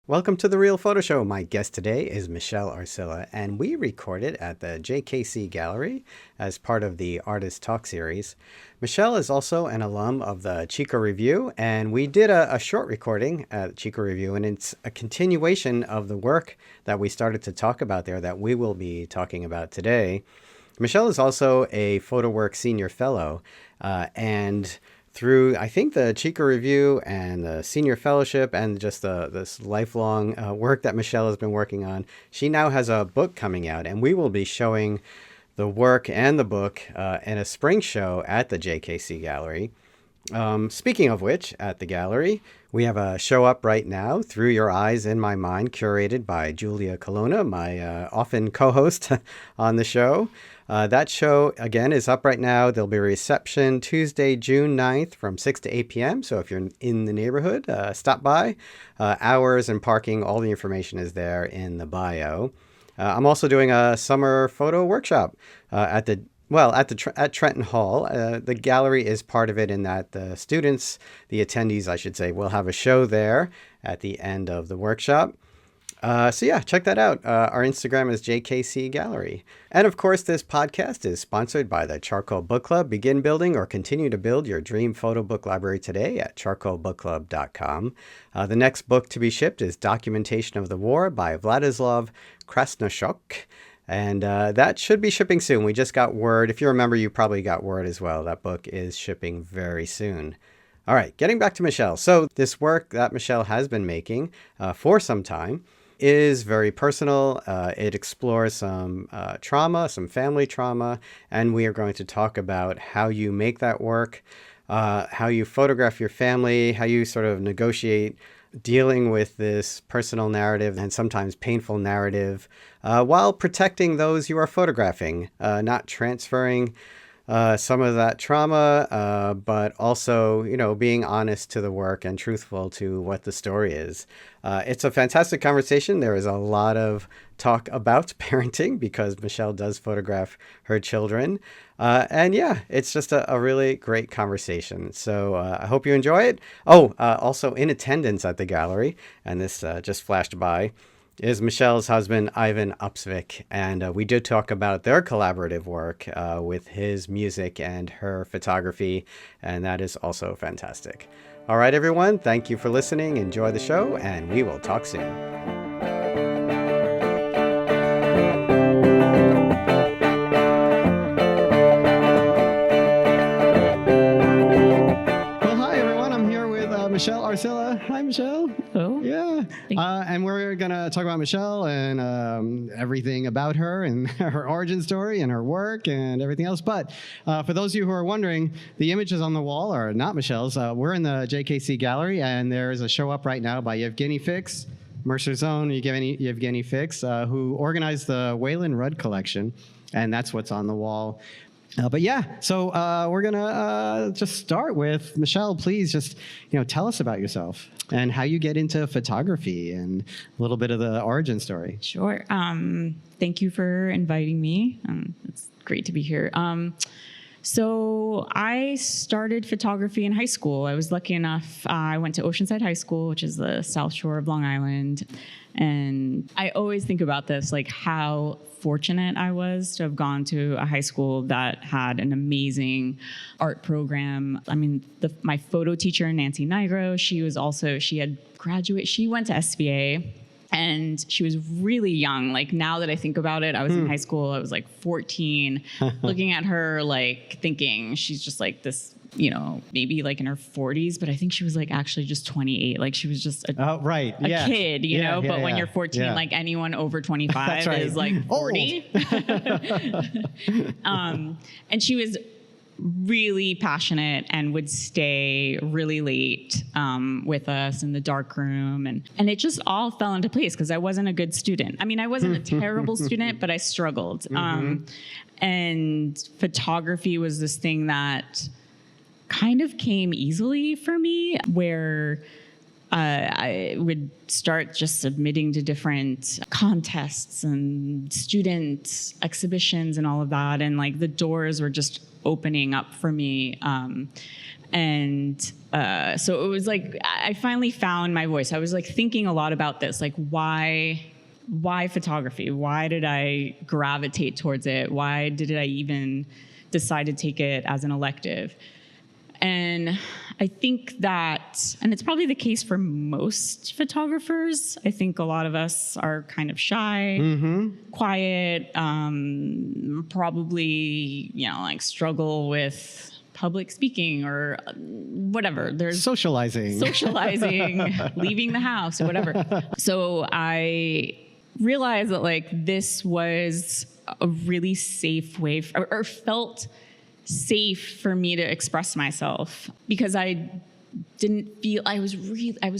Welcome to The Real Photo Show. My guest today is Michelle Arcila, and we recorded at the JKC Gallery as part of the Artist Talk series. Michelle is also an alum of the Chico Review, and we did a short recording at Chico Review, and it's a continuation of the work that we started to talk about there that we will be talking about today. Michelle is also a PhotoWorks Senior Fellow, and through, I think, the Chico Review and the Senior Fellowship and just this lifelong work that Michelle has been working on, she now has a book coming out, and we will be showing the work and the book in a spring show at the JKC Gallery. Speaking of which, at the gallery, we have a show up right now, Through Your Eyes in My Mind, curated by Julia Colonna, my often co-host on the show. That show, again, is up right now. There'll be a reception Tuesday, June 9th from 6 to 8 p.m. So if you're in the neighborhood, stop by. Hours and parking, all the information is there in the bio. I'm also doing a summer photo workshop at Trenton Hall. The gallery is part of it in that the students, the attendees, I should say, will have a show there at the end of the workshop. Check that out. Our Instagram is JKC Gallery. And of course, this podcast is sponsored by the Charcoal Book Club. Begin building or continue to build your dream photo book library today at charcoalbookclub.com. The next book to be shipped is Documentation of the War by Vladislav Krasnoshok. And that should be shipping soon. We just got word. If you remember, you probably got word as well. That book is shipping very soon. All right, getting back to Michelle. So this work that Michelle has been making for some time is very personal. It explores some trauma, some family trauma, and we are going to talk about how you make that work, how you photograph your family, how you sort of negotiate dealing with this personal narrative and sometimes painful narrative while protecting those you are photographing, not transferring some of that trauma, but also, being honest to the work and truthful to what the story is. It's a fantastic conversation. There is a lot of talk about parenting because Michelle does photograph her children. It's just a really great conversation. So I hope you enjoy it. Also in attendance at the gallery, and this just flashed by, is Michelle's husband, Ivan Upsvik, and we did talk about their collaborative work with his music and her photography, and that is also fantastic. All right, everyone, thank you for listening. Enjoy the show, and we will talk soon. Michelle Arcila. Hi, Michelle. Hello. Yeah. And we're going to talk about Michelle and everything about her and her origin story and her work and everything else. But for those of you who are wondering, the images on the wall are not Michelle's. We're in the JKC Gallery, and there's a show up right now by Yevgeny Fix, Mercer's own Yevgeny Fix, who organized the Waylon Rudd collection. And that's what's on the wall. So we're going to just start with, Michelle, please just, tell us about yourself and how you get into photography and a little bit of the origin story. Sure. Thank you for inviting me. It's great to be here. So I started photography in high school. I was lucky enough, I went to Oceanside High School, which is the South Shore of Long Island. And I always think about this, like how fortunate I was to have gone to a high school that had an amazing art program. I mean, my photo teacher, Nancy Nigro, she had graduated, she went to SVA. And she was really young. Like, now that I think about it, I was in high school. I was like 14, looking at her, like thinking she's just like this, maybe like in her 40s. But I think she was like actually just 28. Like, she was just a kid, you know. But when you're 14, like anyone over 25 is like 40. And she was really passionate and would stay really late with us in the dark room. And it just all fell into place because I wasn't a good student. I mean, I wasn't a terrible student, but I struggled. And photography was this thing that kind of came easily for me, where I would start just submitting to different contests and student exhibitions and all of that. And like the doors were just opening up for me. And so it was like, I finally found my voice. I was like thinking a lot about this, like why photography? Why did I gravitate towards it? Why did I even decide to take it as an elective? And I think that, and it's probably the case for most photographers, I think a lot of us are kind of shy, quiet, probably, like struggle with public speaking or whatever. There's socializing, leaving the house or whatever. So I realized that like this was a really safe way or felt safe for me to express myself, because I didn't feel, I was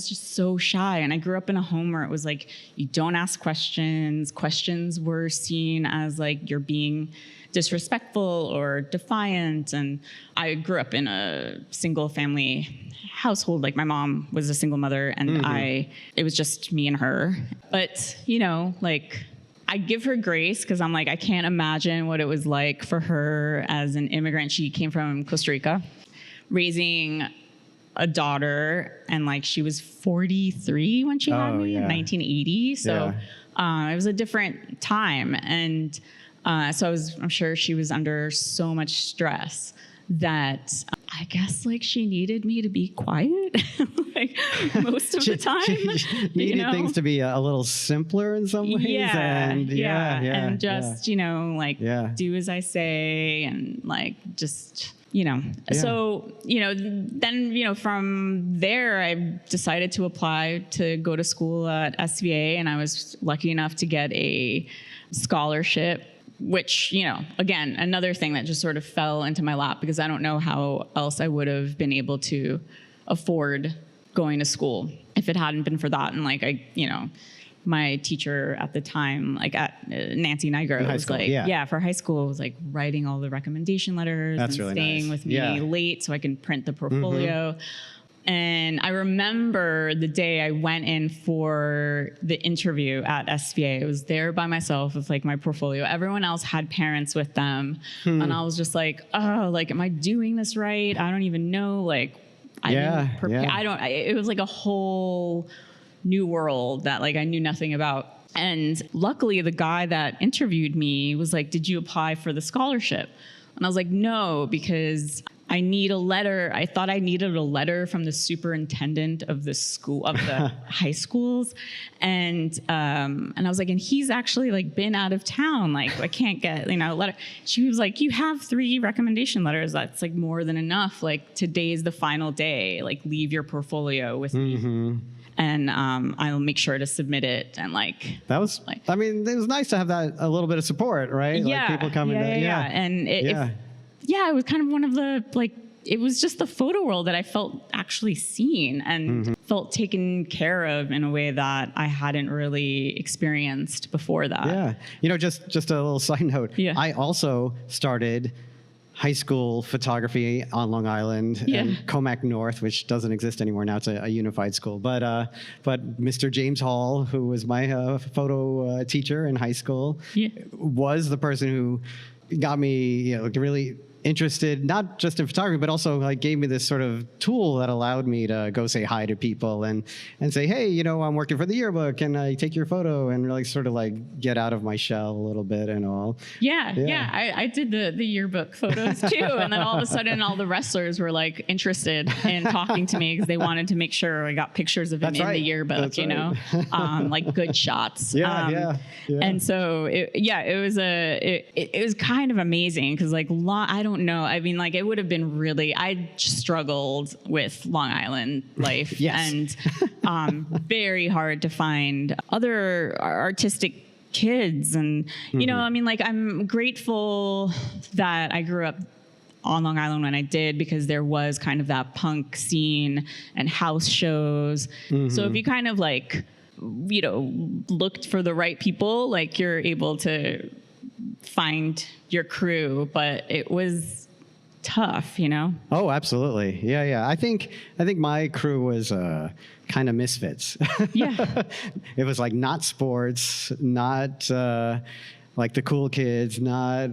just so shy. And I grew up in a home where it was like, you don't ask questions. Questions were seen as like you're being disrespectful or defiant. And I grew up in a single family household. Like my mom was a single mother and it was just me and her. But, like I give her grace because I'm like, I can't imagine what it was like for her as an immigrant. She came from Costa Rica, raising a daughter, and like she was 43 when she had me in 1980. So it was a different time. And so I'm sure she was under so much stress that I guess like she needed me to be quiet like most of the time. She needed things to be a little simpler in some ways. And just, do as I say and like just, So, then, from there, I decided to apply to go to school at SVA, and I was lucky enough to get a scholarship, which, again, another thing that just sort of fell into my lap because I don't know how else I would have been able to afford going to school if it hadn't been for that. And like, my teacher at the time, like at Nancy Nigro, was school, like, for high school, was like writing all the recommendation letters and really staying with me late so I can print the portfolio. And I remember the day I went in for the interview at SVA. I was there by myself with like my portfolio. Everyone else had parents with them. And I was just like, oh, like, am I doing this right? I don't even know. Like, I didn't prepare. It was like a whole new world that like I knew nothing about. And luckily the guy that interviewed me was like, did you apply for the scholarship? And I was like, no, because I need a letter. I thought I needed a letter from the superintendent of the school, of the high schools. And I was like, and he's actually like been out of town. Like I can't get, a letter. She was like, you have 3 recommendation letters. That's like more than enough. Like today's the final day, like leave your portfolio with me. And I'll make sure to submit it. And like that was like, I mean, it was nice to have that a little bit of support, right? Yeah, like people coming and it was kind of one of the like, it was just the photo world that I felt actually seen and felt taken care of in a way that I hadn't really experienced before that. Yeah, just a little side note. Yeah. I also started high school photography on Long Island and Comac North, which doesn't exist anymore now. It's a unified school. But Mr. James Hall, who was my photo teacher in high school, was the person who got me, really interested, not just in photography, but also like gave me this sort of tool that allowed me to go say hi to people and say, hey, I'm working for the yearbook and I take your photo and really sort of like get out of my shell a little bit and all. I did the yearbook photos too. And then all of a sudden all the wrestlers were like interested in talking to me because they wanted to make sure I got pictures of him in the yearbook, like good shots. And so it was kind of amazing because like I don't know. I mean, like it would have been really, I struggled with Long Island life and very hard to find other artistic kids. And, I mean, like I'm grateful that I grew up on Long Island when I did, because there was kind of that punk scene and house shows. So if you kind of like, looked for the right people, like you're able to find your crew, but it was tough, Oh, absolutely. Yeah. I think my crew was kind of misfits. It was like not sports, not like the cool kids, not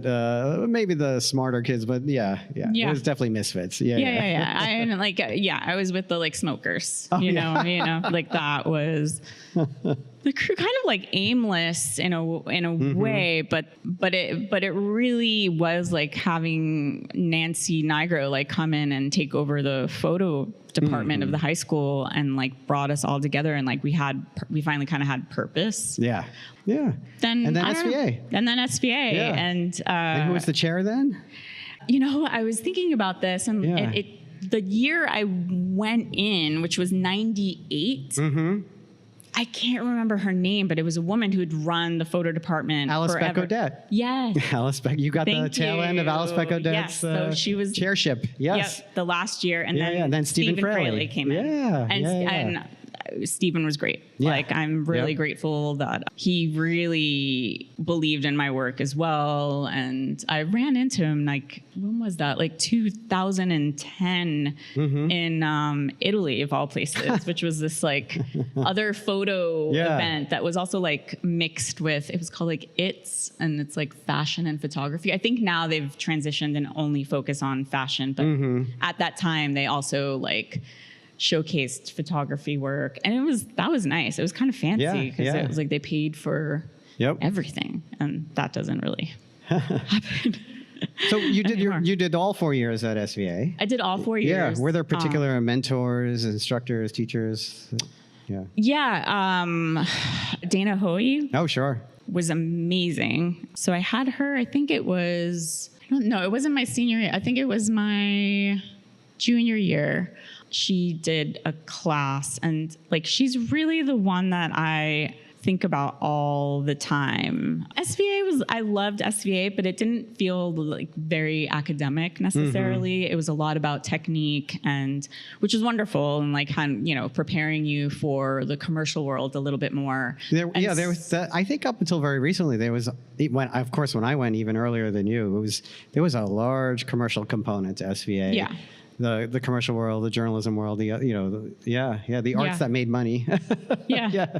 maybe the smarter kids, but yeah. It was definitely misfits. Yeah. I was with the like smokers, you know, like that was the crew, kind of like aimless in a way, but it really was like having Nancy Nigro like come in and take over the photo department of the high school and like brought us all together, and like we finally kind of had purpose. Yeah. Then SVA. And then SVA. Yeah. And who was the chair then? You know, I was thinking about this, and the year I went in, which was 98, I can't remember her name, but it was a woman who'd run the photo department Alice forever. Beck-Odette. Yes. Alice Beck. You got the tail end of Alice Beck-Odette's yes. So she was chairship. Yes. Yep, the last year. And then Stephen Fraley came in. And Stephen was great. Yeah. Like, I'm really grateful that he really believed in my work as well. And I ran into him, like, when was that? Like 2010 in Italy, of all places, which was this like other photo event that was also like mixed with, it was called like It's, and it's like fashion and photography. I think now they've transitioned and only focus on fashion, but at that time they also like showcased photography work, and that was nice. It was kind of fancy because it was like they paid for everything, and that doesn't really happen. So you did all 4 years at SVA. I did all 4 years. Yeah. Were there particular mentors, instructors, teachers? Yeah. Dana Hoey. Oh, sure. Was amazing. So I had her, I think it was, I don't know, it wasn't my senior year. I think it was my junior year. She did a class, and like she's really the one that I think about all the time. I loved SVA, but it didn't feel like very academic necessarily. It was a lot about technique, and which is wonderful, and like kind of, preparing you for the commercial world a little bit more. There was I think up until very recently when I went even earlier than you, there was a large commercial component to SVA. Yeah. The commercial world, the journalism world, the arts that made money. Yeah.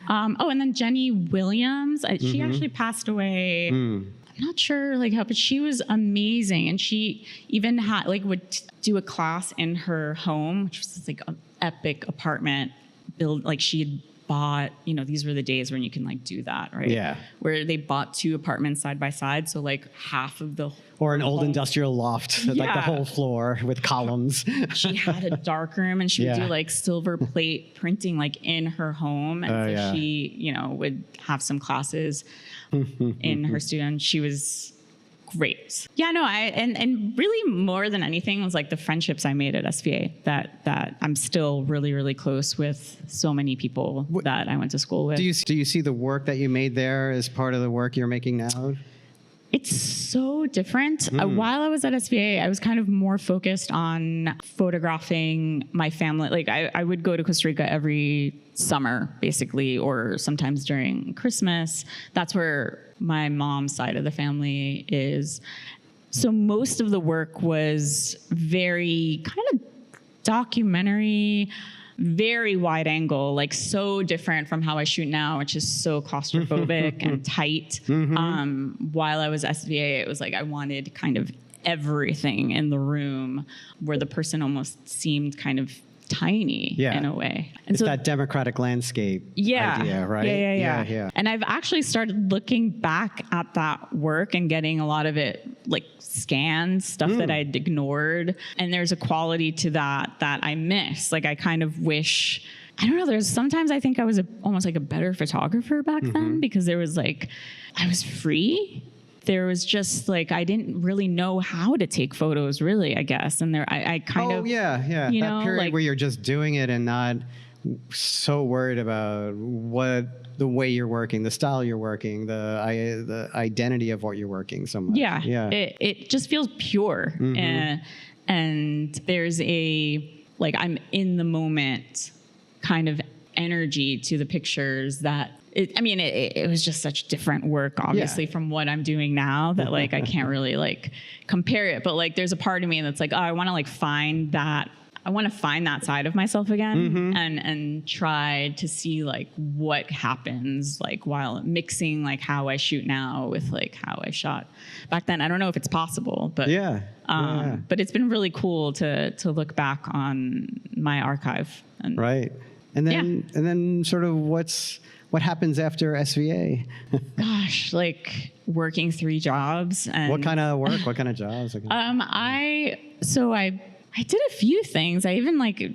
And then Jenny Williams, she actually passed away. I'm not sure like how, but she was amazing, and she even had would do a class in her home, which was like an epic apartment build. Like she had bought, these were the days when you can like do that, right? Yeah. Where they bought 2 apartments side by side, so like half of the or an old industrial loft, like the whole floor with columns. She had a dark room, and she would do like silver plate printing like in her home, and she would have some classes in her students. She was great. Yeah, no, and really more than anything was like the friendships I made at SVA that I'm still really, really close with so many people that I went to school with. Do you see the work that you made there as part of the work you're making now? It's so different. While I was at SVA, I was kind of more focused on photographing my family. Like I would go to Costa Rica every summer, basically, or sometimes during Christmas. That's where my mom's side of the family is. So most of the work was very kind of documentary, very wide angle, like so different from how I shoot now, which is so claustrophobic and tight. While I was SVA, it was like I wanted kind of everything in the room, where the person almost seemed kind of tiny in a way. And it's that democratic landscape idea, right? Yeah. And I've actually started looking back at that work and getting a lot of it like scanned, stuff that I'd ignored. And there's a quality to that I miss. Like I kind of wish, I don't know, there's sometimes I think I was almost like a better photographer back then, because there was like, I was free. There was just like, I didn't really know how to take photos really, I guess. And I kind of, that period where you're just doing it and not so worried about the way you're working, the style you're working, the identity of what you're working so much. Yeah. It just feels pure. And there's I'm in the moment kind of energy to the pictures that, it was just such different work, obviously, from what I'm doing now, that like I can't really like compare it. But like there's a part of me that's like, oh, I want to like find that I want to find that side of myself again and try to see like what happens like while mixing like how I shoot now with like how I shot back then. I don't know if it's possible, but but it's been really cool to look back on my archive. And, right. And then sort of what happens after SVA? Gosh, like working 3 jobs. And what kind of work? What kind of jobs? I did a few things. I even like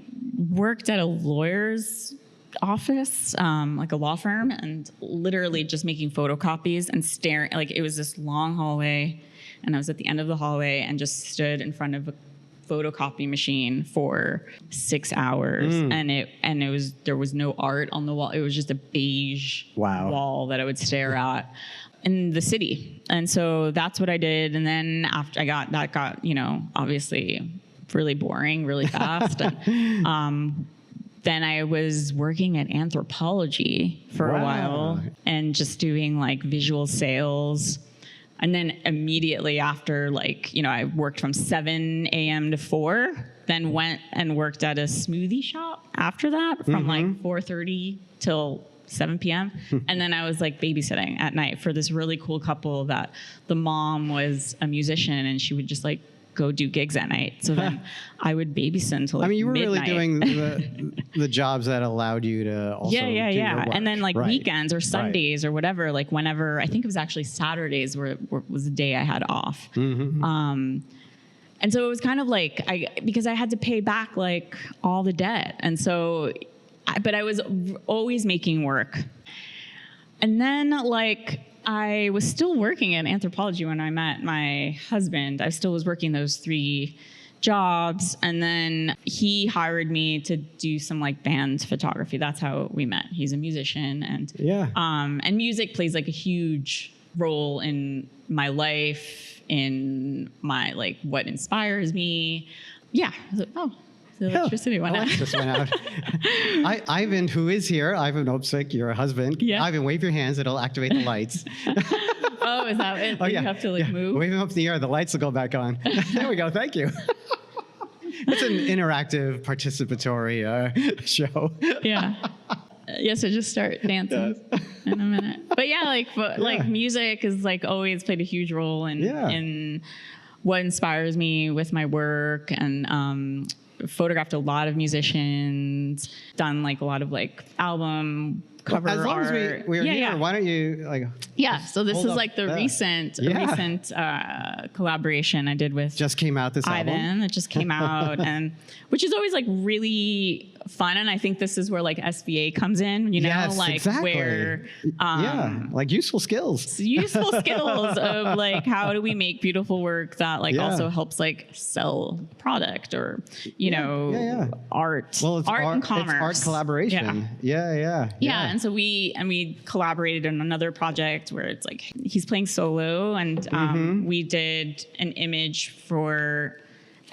worked at a lawyer's office, like a law firm, and literally just making photocopies and staring. Like it was this long hallway, and I was at the end of the hallway and just stood in front of a photocopy machine for 6 hours, and there was no art on the wall. It was just a beige wall that I would stare at in the city. And so that's what I did. And then after that got obviously really boring really fast. And then I was working at Anthropology for a while and just doing like visual sales. And then immediately after, like, I worked from 7 a.m. to 4, then went and worked at a smoothie shop after that from like 4:30 till 7 p.m. And then I was like babysitting at night for this really cool couple that the mom was a musician and she would just like go do gigs at night. So then I would babysit until like you were midnight. really doing the jobs that allowed you to also do your work. And then like weekends or Sundays or whatever, like whenever, I think it was actually Saturdays was the day I had off. And so it was kind of like, because I had to pay back like all the debt. And so, but I was always making work. And then like, I was still working at Anthropology when I met my husband. I still was working those 3 jobs. And then he hired me to do some like band photography. That's how we met. He's a musician, and music plays like a huge role in my life, in my like what inspires me. Yeah. I was like, the electricity went out. Just went out. Ivan, who is here, Ivan Opsik, your husband. Yeah. Ivan, wave your hands. It'll activate the lights. Oh, is that it? You have to like move? Wave them up in the air. The lights will go back on. There we go. Thank you. It's an interactive, participatory show. Yeah. So just start dancing in a minute. But like music is like always played a huge role in what inspires me with my work, and photographed a lot of musicians, done like a lot of like album cover art. As long as we're here, why don't you like? Yeah, so this is like the recent collaboration I did with just came out this Ivan. album. It just came out, and which is always like really fun. And I think this is where like SVA comes in, yes, like exactly. where like useful skills of like how do we make beautiful work that like also helps like sell product or art. Well, it's art and commerce. It's art collaboration. Yeah. And so we collaborated on another project where it's like he's playing solo, and we did an image for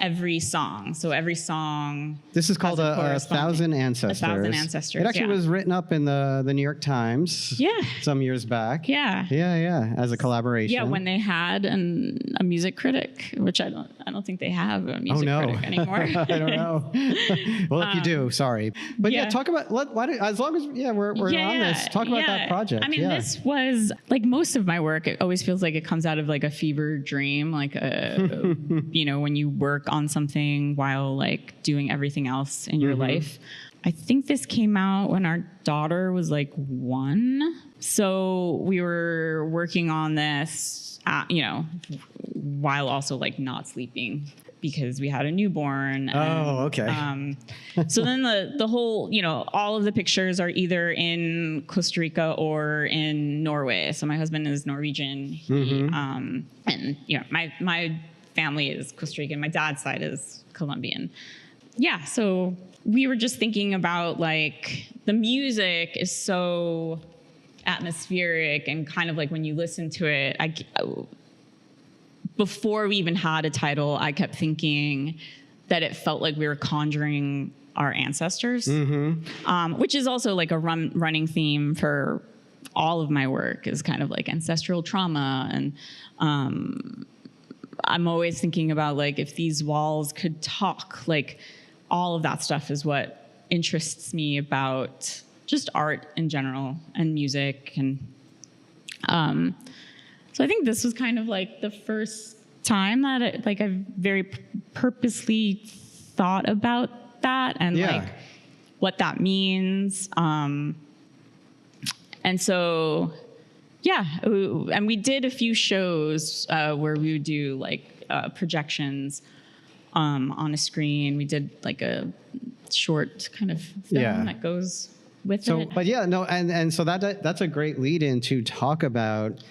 every song. So every song. This is called a Thousand Ancestors. 1,000 Ancestors. It actually was written up in the New York Times. Some years back. Yeah. As a collaboration. Yeah, when they had a music critic, which I don't think they have a music critic anymore. I don't know. Well, if you do, sorry. But talk about as long as we're on this. Talk about that project. I mean, this was like most of my work. It always feels like it comes out of like a fever dream, like when you work on something while like doing everything else in your life. I think this came out when our daughter was like 1. So we were working on this, while also like not sleeping because we had a newborn. And, so then the whole, all of the pictures are either in Costa Rica or in Norway. So my husband is Norwegian. And my family is Costa Rican. My dad's side is Colombian. Yeah, so we were just thinking about like the music is so atmospheric, and kind of like when you listen to it, before we even had a title, I kept thinking that it felt like we were conjuring our ancestors, which is also like a running theme for all of my work, is kind of like ancestral trauma. And I'm always thinking about like if these walls could talk, like all of that stuff is what interests me about just art in general and music. And so I think this was kind of like the first time that I very purposely thought about that and like what that means. And so, yeah, and we did a few shows where we would do like projections on a screen. We did like a short kind of film that goes with it. But yeah, no, and so that's a great lead in to talk about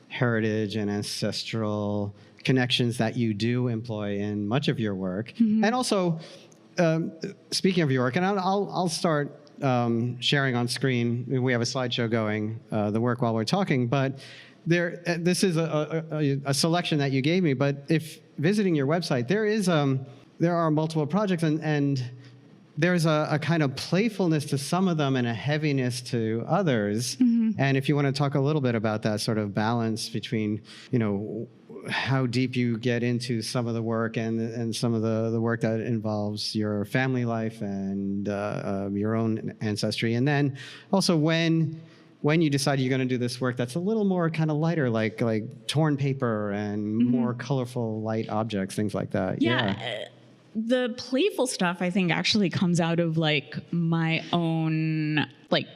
heritage and ancestral connections that you do employ in much of your work. And also, speaking of your work, and I'll start sharing on screen. We have a slideshow going, the work while we're talking, but this is a selection that you gave me, but if visiting your website, there are multiple projects and there's a kind of playfulness to some of them and a heaviness to others. And if you want to talk a little bit about that sort of balance between, how deep you get into some of the work and some of the work that involves your family life and your own ancestry. And then also when you decide you're going to do this work that's a little more kind of lighter, like torn paper and more colorful light objects, things like that. Yeah. The playful stuff, I think, actually comes out of like my own, like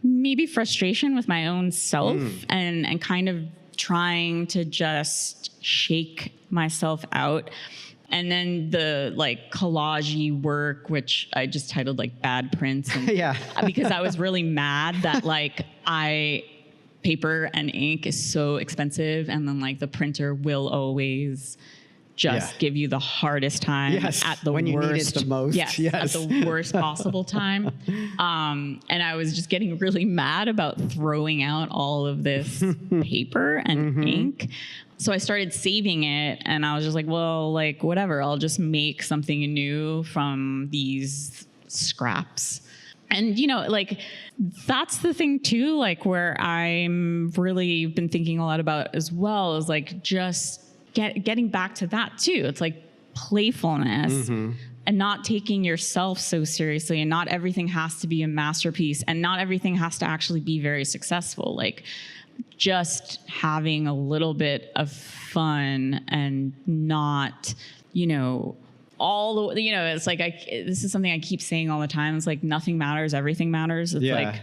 maybe frustration with my own self and kind of trying to just shake myself out. And then the like collage-y work, which I just titled like Bad Prints. And because I was really mad that like paper and ink is so expensive. And then like the printer will always just give you the hardest time at the when worst. You need it the most. At the worst possible time. And I was just getting really mad about throwing out all of this paper and ink. So I started saving it and I was just like, well, like whatever, I'll just make something new from these scraps. And, like that's the thing too, like where I'm really been thinking a lot about as well is like just getting back to that too. It's like playfulness and not taking yourself so seriously, and not everything has to be a masterpiece and not everything has to actually be very successful. Like just having a little bit of fun and not, all the, it's like, this is something I keep saying all the time. It's like nothing matters, everything matters. It's like,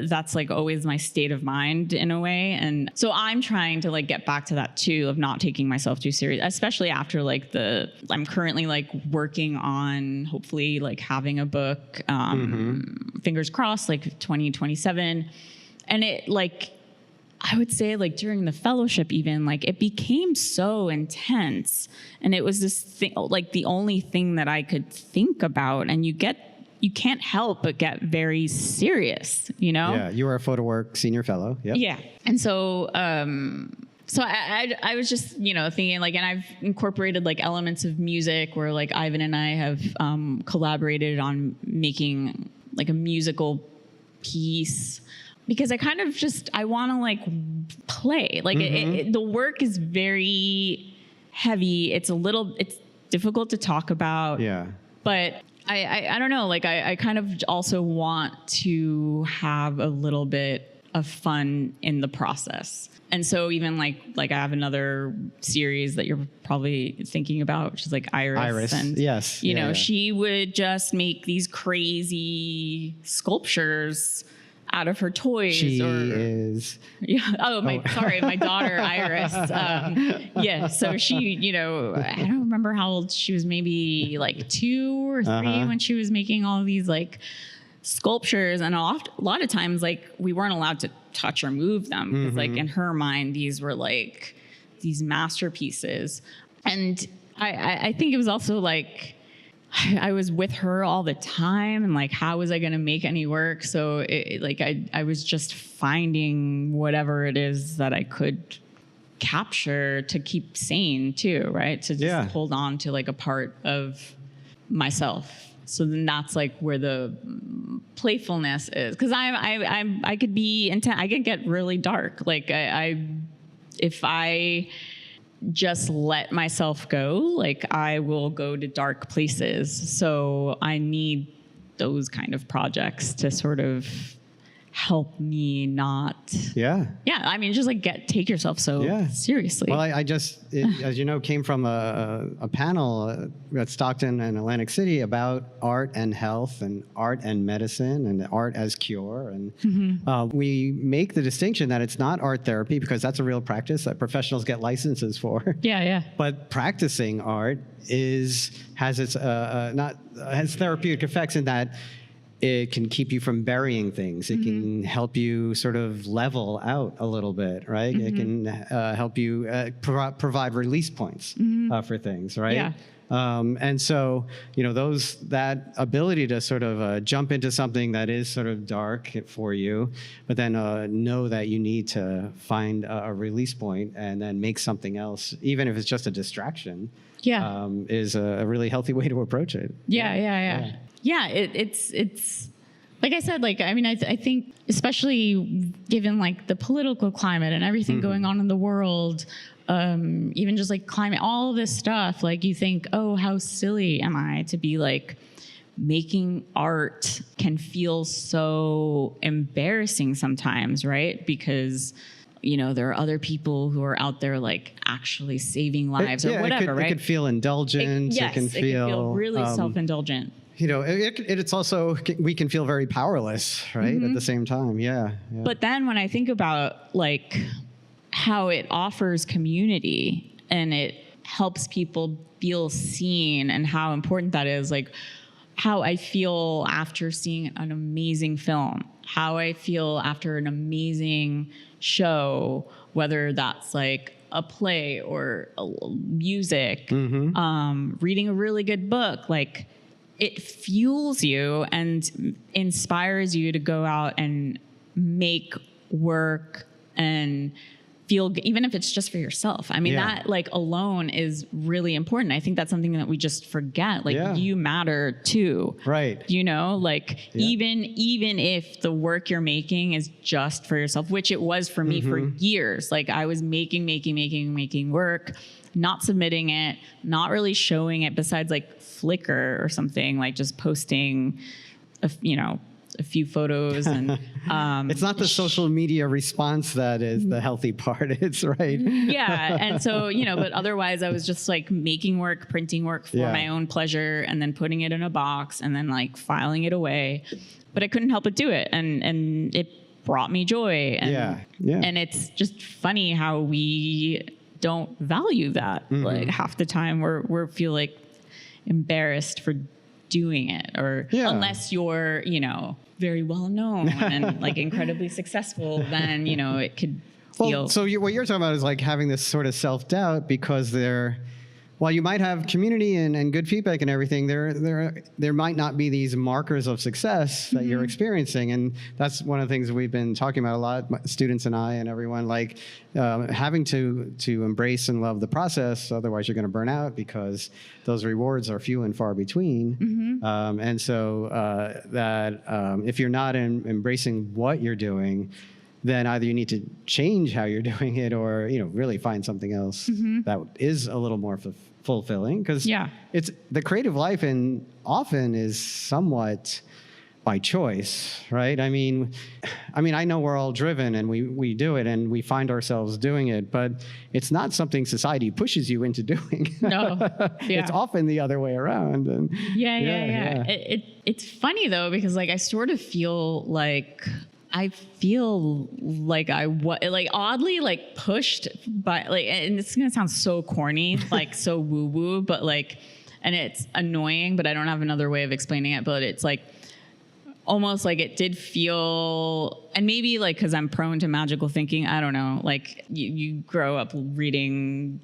that's like always my state of mind in a way. And so I'm trying to like get back to that too, of not taking myself too serious, especially after like I'm currently like working on hopefully like having a book, fingers crossed, like 2027. And it like, I would say like during the fellowship even, like it became so intense and it was this thing, like the only thing that I could think about, and you can't help but get very serious, Yeah, you were a photo work senior fellow. Yep. Yeah. And so, so I was just, thinking like, and I've incorporated like elements of music where like Ivan and I have collaborated on making like a musical piece, because I kind of I want to like play. Like the work is very heavy. It's difficult to talk about. Yeah. But I don't know, like I kind of also want to have a little bit of fun in the process. And so even like I have another series that you're probably thinking about, which is like Iris. And, yes. She would just make these crazy sculptures out of her toys. She is. Yeah. My daughter Iris. So she, I don't remember how old she was, maybe like 2 or 3 when she was making all of these like sculptures. And a lot of times like we weren't allowed to touch or move them because like in her mind these were like these masterpieces. And I think it was also like I was with her all the time, and like, how was I going to make any work? So I was just finding whatever it is that I could capture to keep sane too, right? To just hold on to like a part of myself. So then that's like where the playfulness is. Cause I could be intense. I could get really dark. Like if I just let myself go, like I will go to dark places. So I need those kind of projects to sort of help me not. Yeah. Yeah. I mean, just like take yourself so seriously. Well, I just, as you know, came from a panel at Stockton and Atlantic City about art and health and art and medicine and art as cure. And we make the distinction that it's not art therapy, because that's a real practice that professionals get licenses for. Yeah. But practicing art has therapeutic effects in that it can keep you from burying things. It can help you sort of level out a little bit, right? It can help you provide release points for things, right? Yeah. And so, that ability to sort of jump into something that is sort of dark for you, but then know that you need to find a release point and then make something else, even if it's just a distraction, is a really healthy way to approach it. Yeah, it's like I said, like, I mean, I think especially given like the political climate and everything going on in the world, even just like climate, all this stuff, like you think, oh, how silly am I to be like making art can feel so embarrassing sometimes, right? Because there are other people who are out there like actually saving lives or whatever, right? It could feel indulgent. It can feel really self-indulgent. It's also, we can feel very powerless, right? At the same time. Yeah. But then when I think about like how it offers community and it helps people feel seen and how important that is, like how I feel after seeing an amazing film, how I feel after an amazing show, whether that's like a play or music, reading a really good book, like it fuels you and inspires you to go out and make work and feel, even if it's just for yourself. I mean, that like alone is really important. I think that's something that we just forget. Like you matter too. Right. Like even if the work you're making is just for yourself, which it was for me for years. Like I was making work, not submitting it, not really showing it besides like Flickr or something, like just posting a few photos and it's not the social media response that is the healthy part. It's right. Yeah. And so, but otherwise I was just like making work, printing work for my own pleasure and then putting it in a box and then like filing it away. But I couldn't help but do it. And it brought me joy. And, and it's just funny how we don't value that. Like half the time we feel like embarrassed for doing it, or unless you're, very well known and like incredibly successful, then, it could feel. So what you're talking about is like having this sort of self-doubt because while you might have community and good feedback and everything, there might not be these markers of success that you're experiencing. And that's one of the things that we've been talking about a lot, my students and I and everyone, like having to embrace and love the process. Otherwise, you're going to burn out because those rewards are few and far between. And so if you're not embracing what you're doing, then either you need to change how you're doing it or, really find something else that is a little more fulfilling, because it's the creative life and often is somewhat by choice, right? I mean, I know we're all driven and we do it and we find ourselves doing it, but it's not something society pushes you into doing. No. It's often the other way around. And It's funny though, because like I sort of feel like oddly like pushed by like, and it's gonna sound so corny, like so woo woo, but like, and it's annoying, but I don't have another way of explaining it. But it's like almost like it did feel, and maybe like because I'm prone to magical thinking, I don't know. Like you grow up reading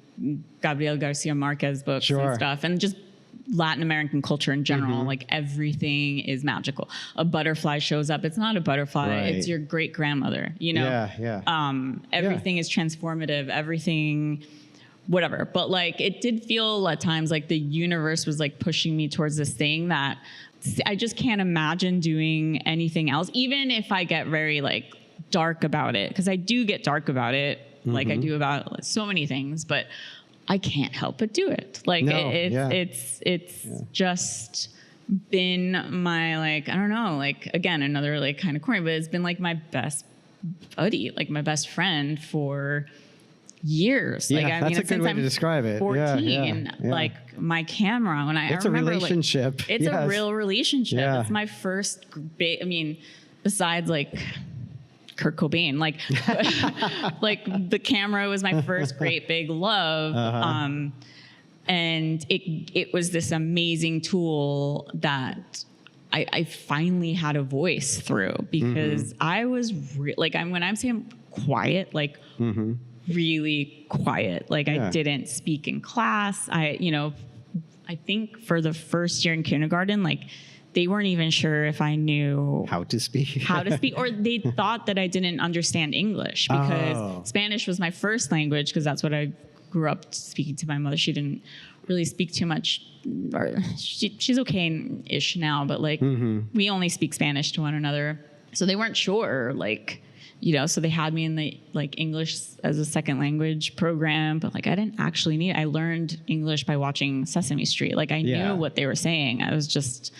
Gabriel Garcia Marquez books and stuff, and just Latin American culture in general, like everything is magical. A butterfly shows up. It's not a butterfly. Right. It's your great grandmother, everything is transformative, everything, whatever. But like, it did feel at times like the universe was like pushing me towards this thing that I just can't imagine doing anything else. Even if I get very like dark about it, because I do get dark about it. Like I do about so many things, but I can't help but do it. Like No, it's just been my, like, I don't know, like, again, another like kind of corny, but it's been like my best buddy, like my best friend for years. Yeah, like, I that's mean, a good since way I'm to describe it. 14, Yeah. like my camera, when It's a remember, relationship. Like, it's Yes. a real relationship. Yeah. It's my first big, I mean, besides like Kurt Cobain, like, like the camera was my first great big love. And it was this amazing tool that I finally had a voice through, because I was like, when I'm saying quiet, like really quiet, like I didn't speak in class. I think for the first year in kindergarten, like they weren't even sure if I knew how to speak, or they thought that I didn't understand English, because Spanish was my first language, because that's what I grew up speaking to my mother. She didn't really speak too much, or she's okay-ish now, but like we only speak Spanish to one another. So they weren't sure, like, so they had me in the like English as a second language program, but like I didn't actually need it. I learned English by watching Sesame Street. Like I knew what they were saying. I was just,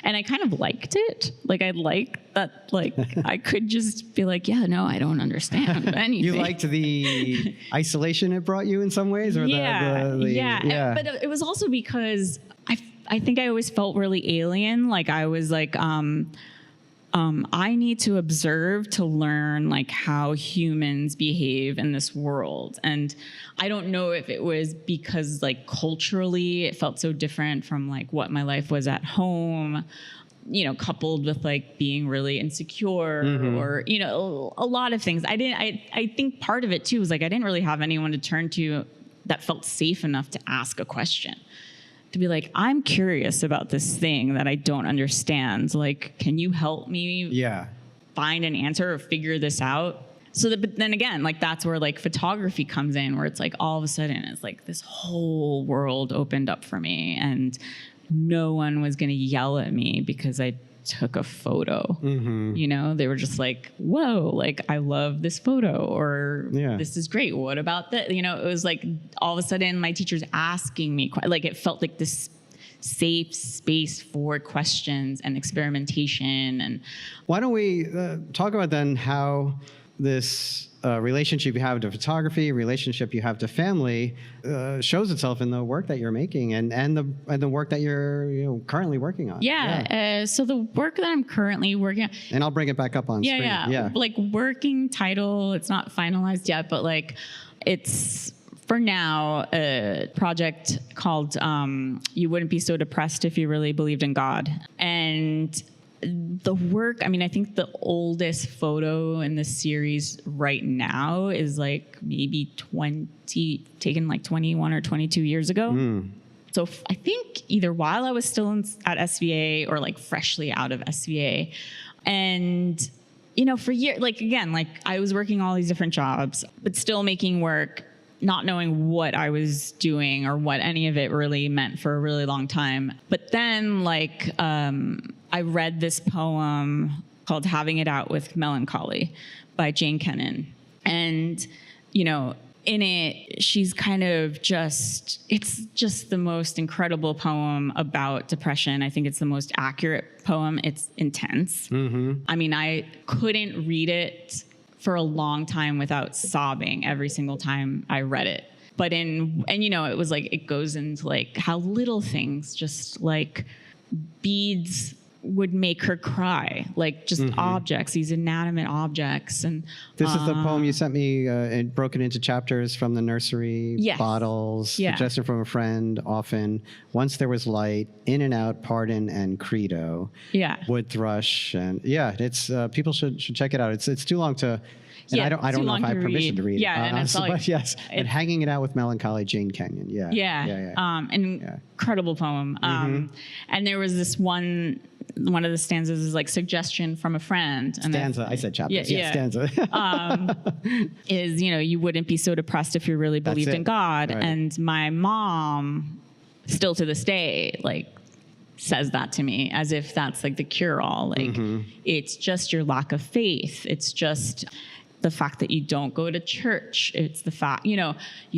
and I kind of liked it. Like I liked that, like I could just be like, yeah, no, I don't understand anything. You liked the isolation it brought you in some ways, or yeah. But it was also because I think I always felt really alien. Like I was like, I need to observe to learn like how humans behave in this world. And I don't know if it was because like culturally it felt so different from like what my life was at home, coupled with like being really insecure or, a lot of things. I think part of it too was like I didn't really have anyone to turn to that felt safe enough to ask a question. To be like, I'm curious about this thing that I don't understand. Like, can you help me find an answer or figure this out? But then again, like that's where like photography comes in, where it's like all of a sudden it's like this whole world opened up for me, and no one was going to yell at me because I took a photo. They were just like, whoa, like I love this photo, or this is great. What about that? It was like all of a sudden my teacher's asking me, like it felt like this safe space for questions and experimentation. And why don't we talk about then how this relationship you have to photography, relationship you have to family, shows itself in the work that you're making and the work that you're currently working on. So the work that I'm currently working on, and I'll bring it back up on screen. Like working title, it's not finalized yet, but like it's for now a project called "You Wouldn't Be So Depressed If You Really Believed in God." And the work, I mean, I think the oldest photo in the series right now is like maybe taken like 21 or 22 years ago. So I think either while I was still at SVA or like freshly out of SVA. And, for years, like, again, like I was working all these different jobs, but still making work, not knowing what I was doing or what any of it really meant for a really long time. But then like, I read this poem called Having It Out with Melancholy by Jane Kennan. And, in it, she's kind of it's just the most incredible poem about depression. I think it's the most accurate poem. It's intense. I mean, I couldn't read it for a long time without sobbing every single time I read it. But it was like, it goes into like how little things, just like beads, would make her cry, like just objects, these inanimate objects. And this is the poem you sent me, and broken into chapters from the nursery, bottles, suggestion from a friend, often, once there was light, in and out, pardon, and credo, wood thrush. And it's people should check it out. It's too long to, and I don't know if I have permission to read it. And but yes, and Hanging It Out with Melancholy, Jane Kennan. Incredible poem. And there was this one of the stanzas is like suggestion from a friend. And stanza. I said chapters. Stanza. Is, you wouldn't be so depressed if you really believed in God. Right. And my mom, still to this day, like says that to me as if that's like the cure all. Like it's just your lack of faith. It's just the fact that you don't go to church. It's the fact, you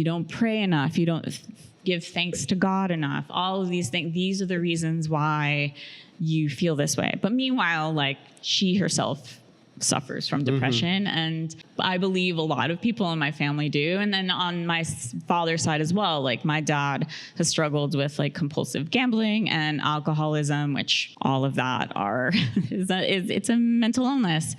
don't pray enough. You don't give thanks to God enough. All of these things, these are the reasons why you feel this way. But meanwhile, like, she herself suffers from depression. And I believe a lot of people in my family do. And then on my father's side as well, like, my dad has struggled with like compulsive gambling and alcoholism, which all of that it's a mental illness.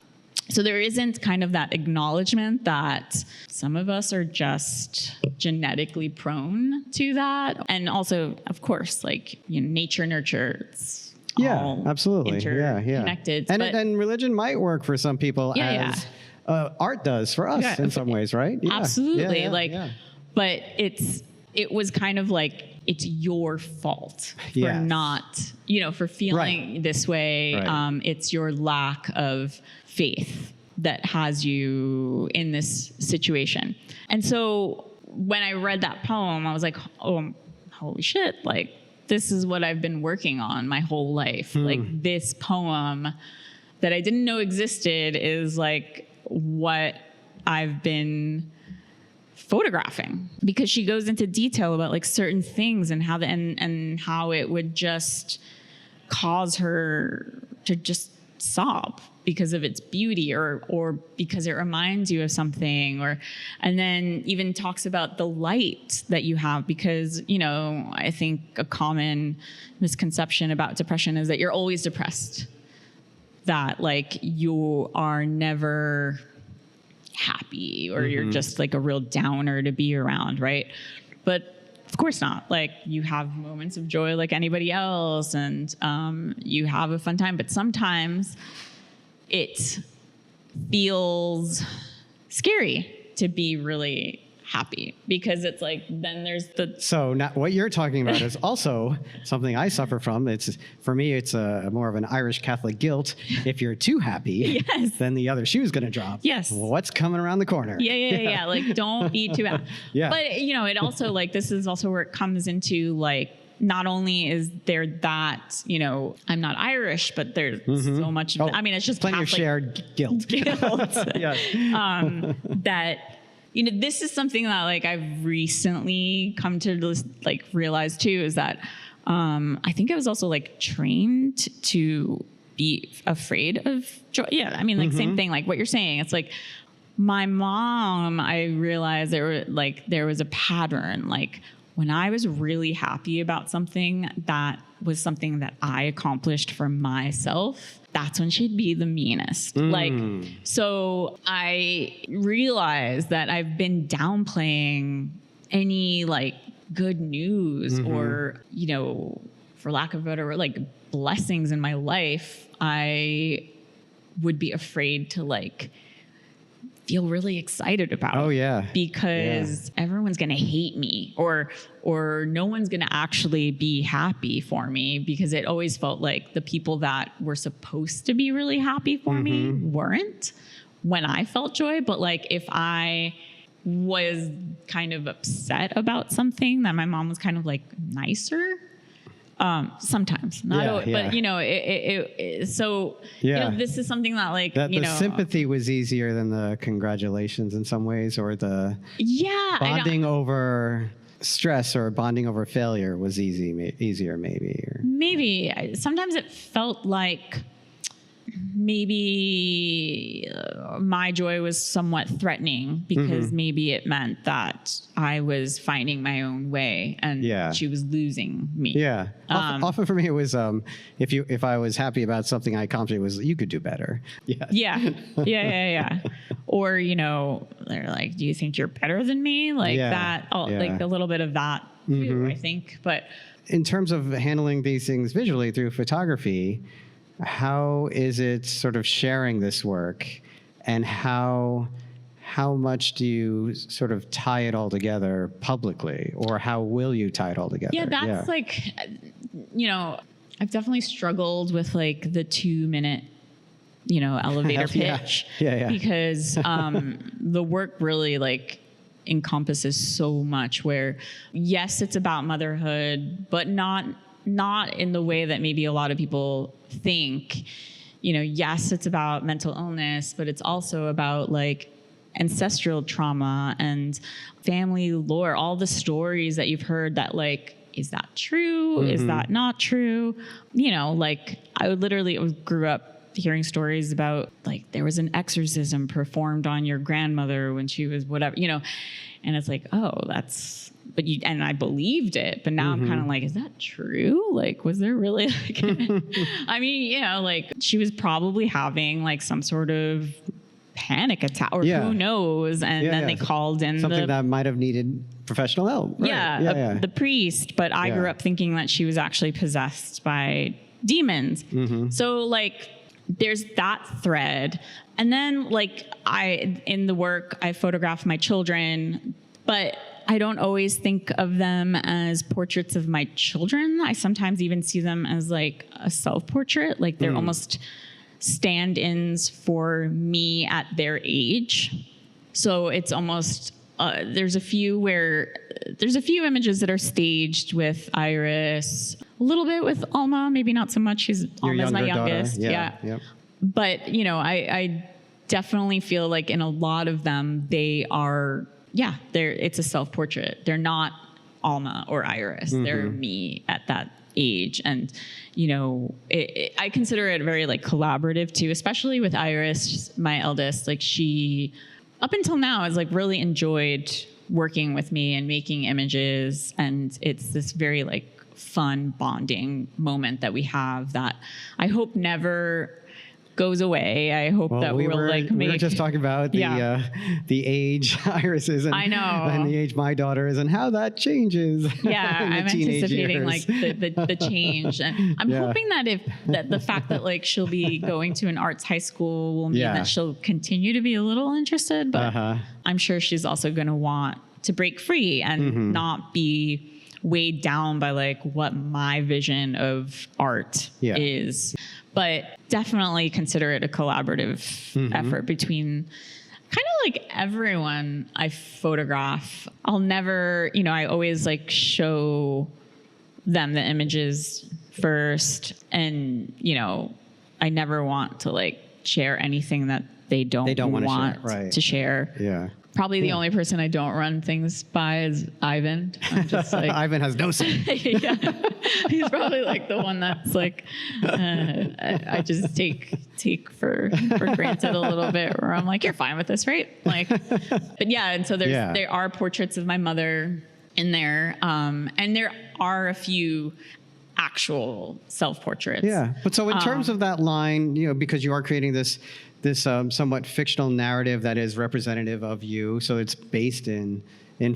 So there isn't kind of that acknowledgement that some of us are just genetically prone to that. And also, of course, like, nature nurture. It's all absolutely. interconnected. And religion might work for some people as art does for us in some ways, right? Yeah. Absolutely. But it was kind of like, it's your fault for not, for feeling this way. Right. It's your lack of faith that has you in this situation. And so when I read that poem, I was like, oh, holy shit. Like, this is what I've been working on my whole life. Like, this poem that I didn't know existed is like what I've been photographing, because she goes into detail about like certain things and how it would just cause her to just sob because of its beauty or because it reminds you of something, and then even talks about the light that you have, because, I think a common misconception about depression is that you're always depressed, that like you are never happy, or you're just like a real downer to be around, right? But of course not. Like, you have moments of joy like anybody else, and you have a fun time, but sometimes it feels scary to be really happy, because it's like, then there's So now what you're talking about is also something I suffer from. For me, it's more of an Irish Catholic guilt. If you're too happy, then the other shoe's going to drop. Yes. Well, what's coming around the corner? Yeah. Like, don't be too happy. But, it also, like, this is also where it comes into, like, not only is there that, I'm not Irish, but there's so much, it's just plenty Catholic of shared guilt. That, this is something that, like, I've recently come to like realize too, is that I think I was also like trained to be afraid of joy. Yeah, same thing, like what you're saying. It's like my mom, I realized there was a pattern. Like, when I was really happy about something that was something that I accomplished for myself, that's when she'd be the meanest. Like, so I realized that I've been downplaying any like good news or, for lack of a better word, like blessings in my life. I would be afraid to like feel really excited about. Oh yeah. Because everyone's going to hate me, or no one's going to actually be happy for me, because it always felt like the people that were supposed to be really happy for me weren't when I felt joy. But like, if I was kind of upset about something, that my mom was kind of like nicer. Sometimes, not always, but this is something that like, the sympathy was easier than the congratulations in some ways, or the bonding over stress or bonding over failure was easier maybe. Maybe sometimes it felt like maybe my joy was somewhat threatening, because maybe it meant that I was finding my own way and she was losing me. Yeah. Often for me, it was if I was happy about something I accomplished, it was, you could do better. Yeah. Or, they're like, do you think you're better than me? Like that, like a little bit of that too, I think. But in terms of handling these things visually through photography, how is it sort of sharing this work, and how much do you sort of tie it all together publicly, or how will you tie it all together? Yeah, that's like, I've definitely struggled with like the 2-minute, elevator pitch. Because the work really like encompasses so much, where yes, it's about motherhood, but not in the way that maybe a lot of people think. Yes, it's about mental illness, but it's also about like ancestral trauma and family lore, all the stories that you've heard that like, is that true? Is that not true? You know, like I literally grew up hearing stories about like there was an exorcism performed on your grandmother when she was whatever, you know, and it's like, oh, that's, but you, and I believed it, but now I'm kind of like, is that true? Like, was there really like, I mean, you know, like she was probably having like some sort of panic attack or who knows. And then they called in something that might have needed professional help. Right. The priest, but I grew up thinking that she was actually possessed by demons. So like, there's that thread. And then like in the work, I photograph my children, but I don't always think of them as portraits of my children. I sometimes even see them as like a self-portrait, like they're almost stand-ins for me at their age. So it's almost, there's a few images that are staged with Iris, a little bit with Alma, maybe not so much. Alma's my youngest. Yeah. But, you know, I definitely feel like in a lot of them, they are, it's a self-portrait. They're not Alma or Iris. They're me at that age. And, you know, I consider it very like collaborative too, especially with Iris, my eldest. Like she, up until now, has like really enjoyed working with me and making images. And it's this very like fun bonding moment that we have that I hope never goes away. I hope that we were just talking about the age Iris is, and I know, and the age my daughter is, and how that changes. Yeah, I'm anticipating like the change, and I'm hoping that the fact that like she'll be going to an arts high school will mean that she'll continue to be a little interested, but I'm sure she's also going to want to break free and not be weighed down by like what my vision of art is. But definitely consider it a collaborative effort between kind of like everyone I photograph. I'll never, you know, I always like show them the images first, and, you know, I never want to like share anything that they don't want to share. Yeah. Probably the only person I don't run things by is Ivan. I'm just like Ivan has no say. He's probably like the one that's like I just take for granted a little bit, where I'm like, you're fine with this, right? Like, but yeah, and so there are portraits of my mother in there, and there are a few actual self-portraits. Yeah, but so in terms of that line, you know, because you are creating this somewhat fictional narrative that is representative of you, so it's based in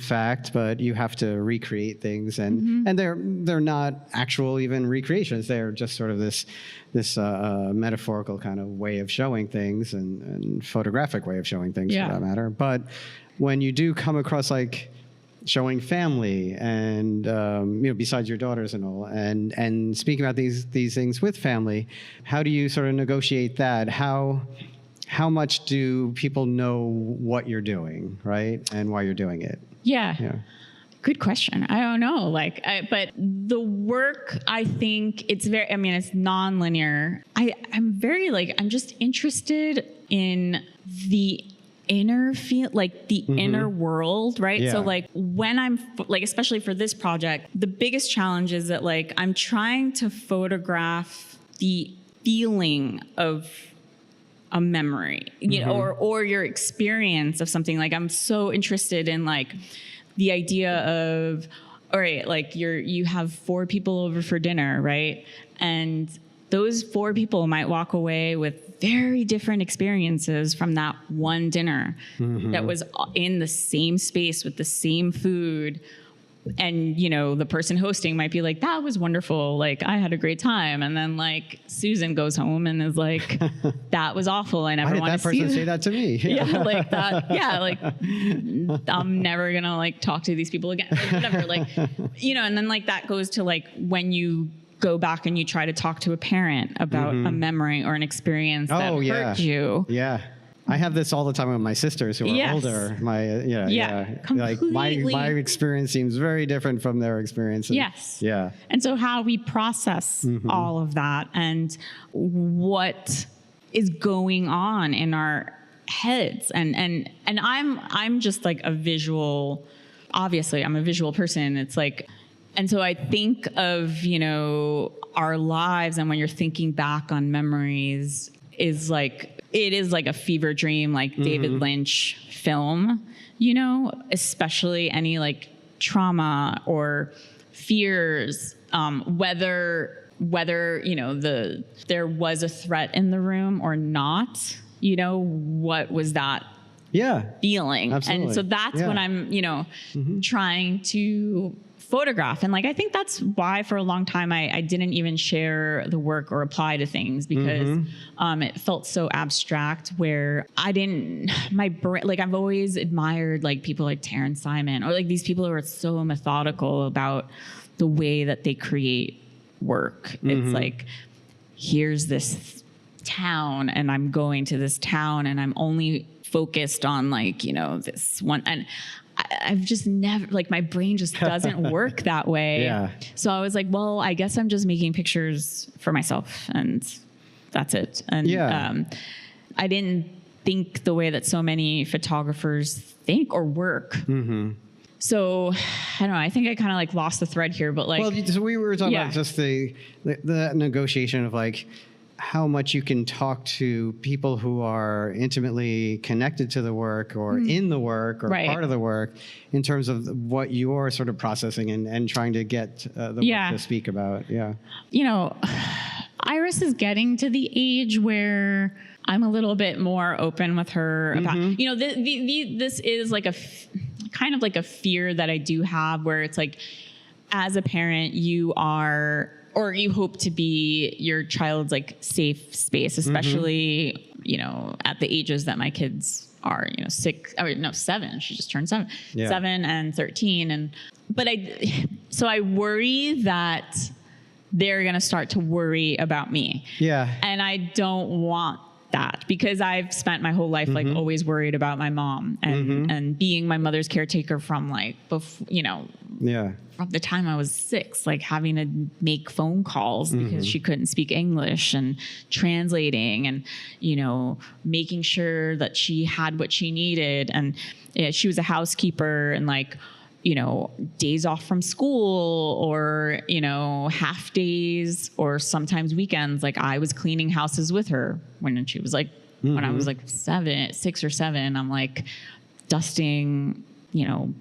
fact, but you have to recreate things, and they're not actual even recreations. They're just sort of this metaphorical kind of way of showing things, and photographic way of showing things for that matter. But when you do come across like showing family and you know, besides your daughters and all, and speaking about these things with family, how do you sort of negotiate that? How much do people know what you're doing, right, and why you're doing it? Yeah. Good question. I don't know. But the work, I think it's very, I mean, it's non-linear. I'm just interested in the inner feel, like the inner world, right? So like when I'm like, especially for this project, the biggest challenge is that like I'm trying to photograph the feeling of a memory, you know, or your experience of something. Like I'm so interested in like the idea of, all right, like you have 4 people over for dinner, right? And those 4 people might walk away with very different experiences from that one dinner that was in the same space with the same food. And, you know, the person hosting might be like, that was wonderful. Like, I had a great time. And then, like, Susan goes home and is like, that was awful. I never want to see that person say that to me. like that. Yeah, like, I'm never going to, like, talk to these people again. Like, whatever. Like, you know, and then, like, that goes to, like, when you go back and you try to talk to a parent about a memory or an experience that hurt you. Yeah. I have this all the time with my sisters who are older. Completely. Like my experience seems very different from their experiences. Yes. Yeah. And so how we process all of that and what is going on in our heads. And I'm just like a visual, obviously I'm a visual person. It's like, and so I think of, you know, our lives, and when you're thinking back on memories, is like, it is like a fever dream, like David Lynch film, you know, especially any like trauma or fears, whether, you know, there was a threat in the room or not, you know, what was that feeling? Absolutely. And so that's what I'm, you know, trying to photograph. And like, I think that's why for a long time I didn't even share the work or apply to things, because it felt so abstract, where I didn't, my brain, like I've always admired like people like Terrence Simon, or like these people who are so methodical about the way that they create work. It's like, here's this town and I'm going to this town and I'm only focused on like, you know, this one. And I've just never, like, my brain just doesn't work that way. Yeah. So I was like, well, I guess I'm just making pictures for myself and that's it. And I didn't think the way that so many photographers think or work. So I don't know, I think I kind of like lost the thread here, but like, well, so we were talking about just the negotiation of like how much you can talk to people who are intimately connected to the work or in the work or part of the work, in terms of what you're sort of processing and trying to get the work to speak about. Yeah. You know, Iris is getting to the age where I'm a little bit more open with her about, you know, this is like a kind of like a fear that I do have, where it's like, as a parent, you are, or you hope to be your child's like safe space, especially, you know, at the ages that my kids are, you know, 7, she just turned 7, 7 and 13. But I worry that they're going to start to worry about me. Yeah. And I don't want that, because I've spent my whole life like always worried about my mom and being my mother's caretaker from like, you know, from the time I was 6, like having to make phone calls because she couldn't speak English, and translating, and, you know, making sure that she had what she needed. And she was a housekeeper, and like, you know, days off from school, or, you know, half days, or sometimes weekends. Like, I was cleaning houses with her when she was like, when I was like 6 or 7, I'm like dusting, you know,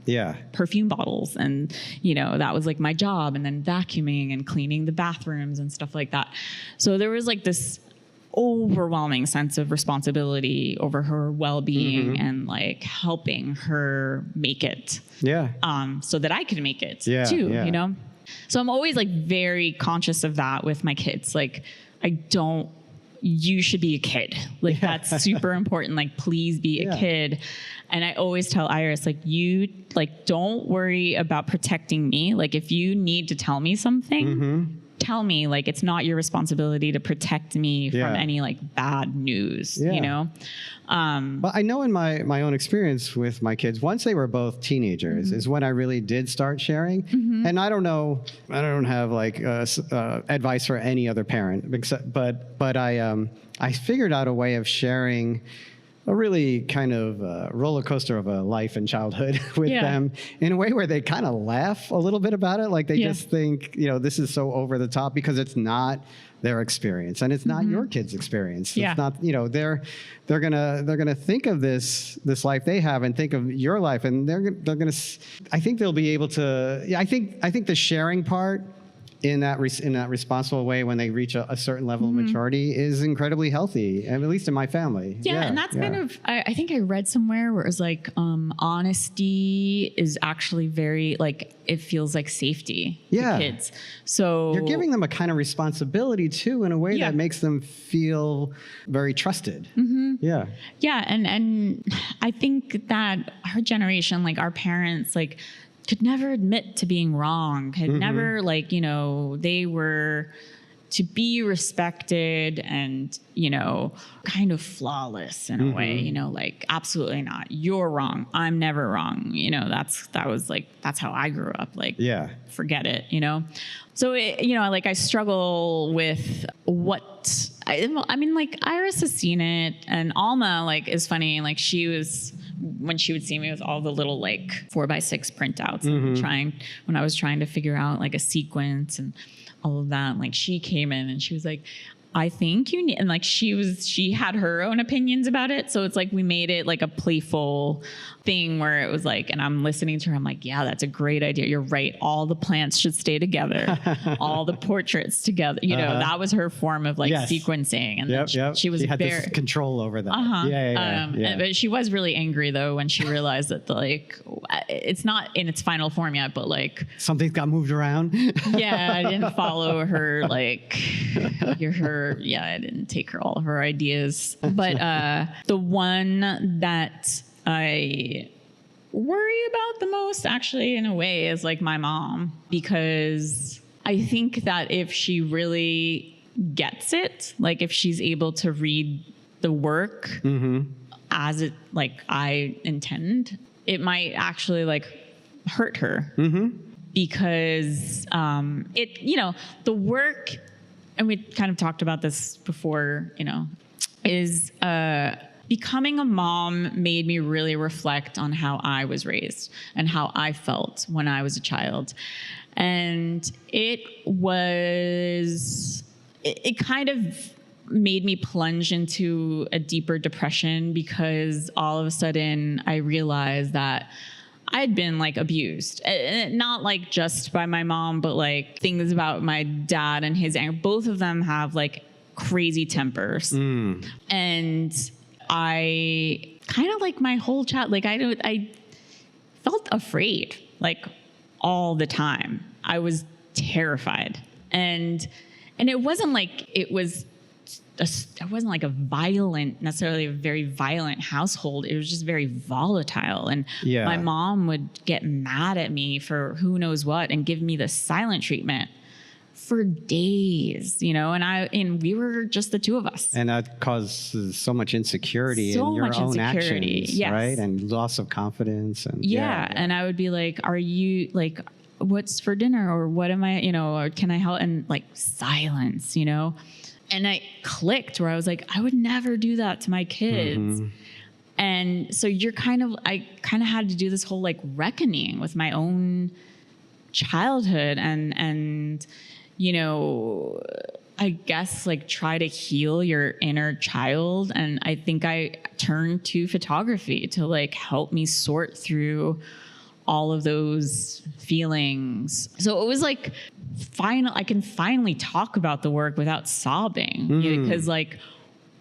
perfume bottles. And, you know, that was like my job. And then vacuuming and cleaning the bathrooms and stuff like that. So there was like this overwhelming sense of responsibility over her well-being and like helping her make it. So that I could make it too, you know? So I'm always like very conscious of that with my kids. Like, you should be a kid. Like, that's super important. Like, please be a kid. And I always tell Iris, like, you like, don't worry about protecting me. Like, if you need to tell me something, tell me. Like, it's not your responsibility to protect me from any like bad news, you know? Well, I know in my own experience with my kids, once they were both teenagers is when I really did start sharing. And I don't know, I don't have like advice for any other parent, except, but I figured out a way of sharing a really kind of roller coaster of a life and childhood with them, in a way where they kind of laugh a little bit about it. Like, they just think, you know, this is so over the top, because it's not their experience, and it's not your kid's experience. It's not, you know, they're gonna think of this life they have and think of your life, and they're gonna, I think they'll be able to, I think the sharing part in that responsible way, when they reach a certain level of maturity, is incredibly healthy, and at least in my family. And that's kind of, I think I read somewhere where it was like, honesty is actually very, like, it feels like safety to kids. So you're giving them a kind of responsibility too, in a way that makes them feel very trusted. And I think that our generation, like our parents, like, could never admit to being wrong, could never, like, you know, they were to be respected and, you know, kind of flawless in a way, you know, like, absolutely not. You're wrong. I'm never wrong. You know, that's how I grew up. Like, forget it, you know? So, you know, like, I struggle with what I mean, like Iris has seen it, and Alma like is funny. Like she was, when she would see me with all the little like 4x6 printouts, and when I was trying to figure out like a sequence and all of that, like she came in and she was like, I think you need, and like she had her own opinions about it. So it's like we made it like a playful thing where it was like, and I'm listening to her, I'm like, yeah, that's a great idea. You're right. All the plants should stay together. All the portraits together. You know, that was her form of like sequencing. And she was had this control over that. But she was really angry though when she realized that like it's not in its final form yet, but like something's got moved around. I didn't follow her like I didn't take all of her ideas. But the one that I worry about the most, actually, in a way, is like my mom, because I think that if she really gets it, like if she's able to read the work as it like I intend, it might actually like hurt her because the work, and we kind of talked about this before, is becoming a mom made me really reflect on how I was raised and how I felt when I was a child. And it kind of made me plunge into a deeper depression, because all of a sudden I realized that I'd been like abused, not like just by my mom, but like things about my dad and his anger. Both of them have like crazy tempers. And I kind of like my whole child, like I felt afraid like all the time. I was terrified. And it wasn't like it wasn't like necessarily a very violent household. It was just very volatile. And my mom would get mad at me for who knows what and give me the silent treatment for days, and we were just the two of us. And that causes so much insecurity in your own actions, right? And loss of confidence. And and I would be like, are you like, what's for dinner? Or what am I, or can I help? And like silence, And I clicked where I was like, I would never do that to my kids. And so I kind of had to do this whole like reckoning with my own childhood and I guess like try to heal your inner child. And I think I turned to photography to like help me sort through all of those feelings. So it was like I can finally talk about the work without sobbing, because like,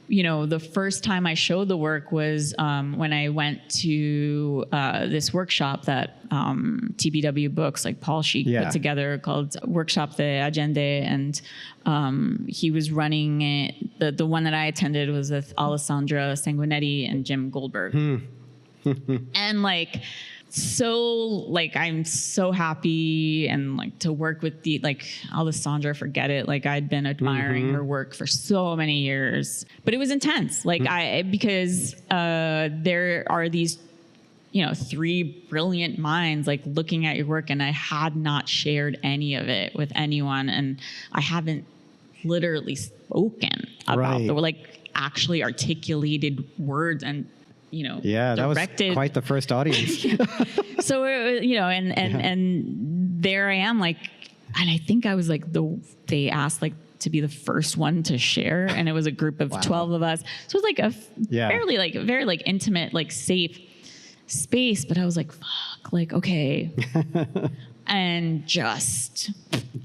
the first time I showed the work was when I went to this workshop that TBW Books, like Paul Sheik put together, called Workshop de Allende. And he was running it. The one that I attended was with Alessandra Sanguinetti and Jim Goldberg. And like, so like I'm so happy and like to work with Alessandra, forget it, like I'd been admiring her work for so many years, but it was intense, like because there are these three brilliant minds like looking at your work, and I had not shared any of it with anyone, and I haven't literally spoken about like actually articulated words and that was quite the first audience. So, and there I am, like, and I think I was like they asked like to be the first one to share, and it was a group of 12 of us. So it was like a fairly like very like intimate, like safe space. But I was like, fuck, like, okay. And just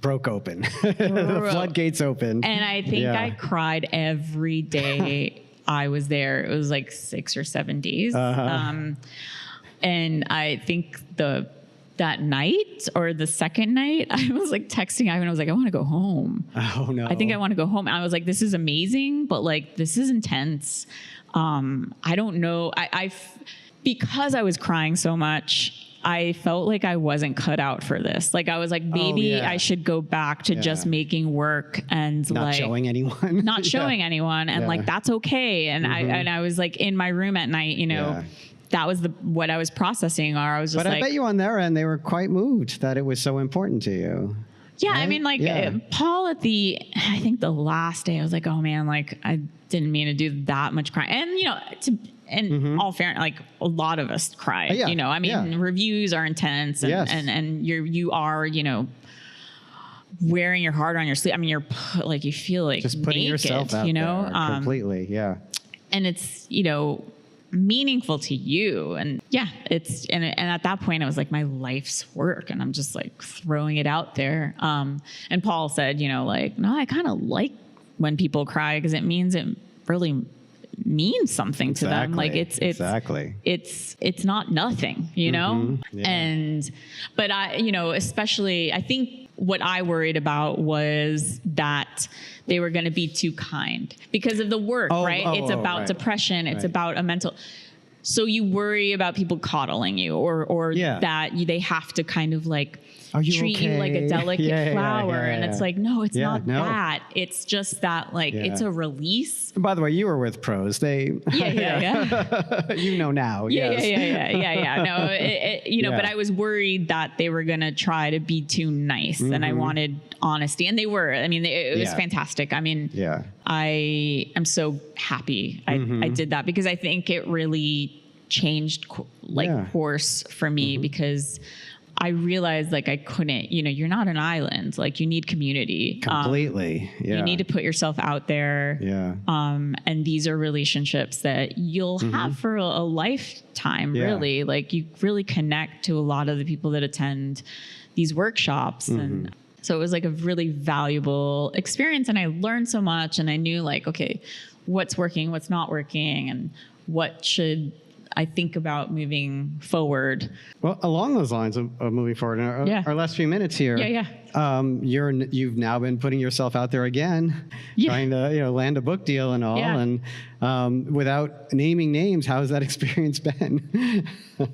broke open. The floodgates opened. And I think I cried every day I was there. It was like 6 or 7 days. And I think that night or the second night, I was like texting Ivan. I was like, I want to go home. Oh no. I think I want to go home. And I was like, this is amazing, but like, this is intense. I don't know. Because I was crying so much, I felt like I wasn't cut out for this. Like I was like, maybe I should go back to just making work and not showing anyone. Not showing anyone. And like, that's okay. And I was like in my room at night, that was what I was processing. Or I was just I bet you on their end, they were quite moved that it was so important to you. Yeah, right? I mean, like Paul I think the last day I was like, oh man, like I didn't mean to do that much crying. And all fair, like a lot of us cry, I mean, reviews are intense and you are, wearing your heart on your sleeve. I mean, you're like, you feel like just putting naked, yourself out there completely. Yeah. And it's, meaningful to you. And and at that point I was like, my life's work, and I'm just like throwing it out there. And Paul said, like, no, I kind of like when people cry because it means it really means something to them. Like it's not nothing, but especially I think what I worried about was that they were going to be too kind because of the work, right? It's about depression. It's about a mental. So you worry about people coddling you or that they have to kind of like treat you like a delicate flower. And it's like, no, it's not that. It's just that it's a release. By the way, you were with pros. They, now. No, but I was worried that they were going to try to be too nice and I wanted honesty, and they were. I mean, it was fantastic. I mean, I am so happy I did that because I think it really changed course for me because I realized like I couldn't, you're not an island. Like you need community. Completely. You need to put yourself out there. And these are relationships that you'll have for a lifetime, really. Like you really connect to a lot of the people that attend these workshops. And so it was like a really valuable experience. And I learned so much, and I knew like, okay, what's working, what's not working, and what should I think about moving forward. Well, along those lines of moving forward, in our last few minutes here, you've now been putting yourself out there again, trying to land a book deal and all, and without naming names, how has that experience been?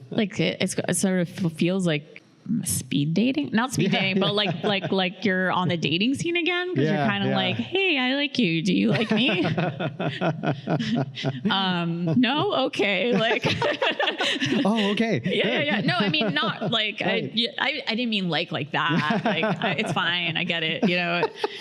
Like it sort of feels like speed dating, not speed dating, but like you're on the dating scene again because you're kind of like, hey, I like you. Do you like me? No, okay, like. Oh, okay. Yeah. No, I mean not like I didn't mean like that. Like it's fine, I get it.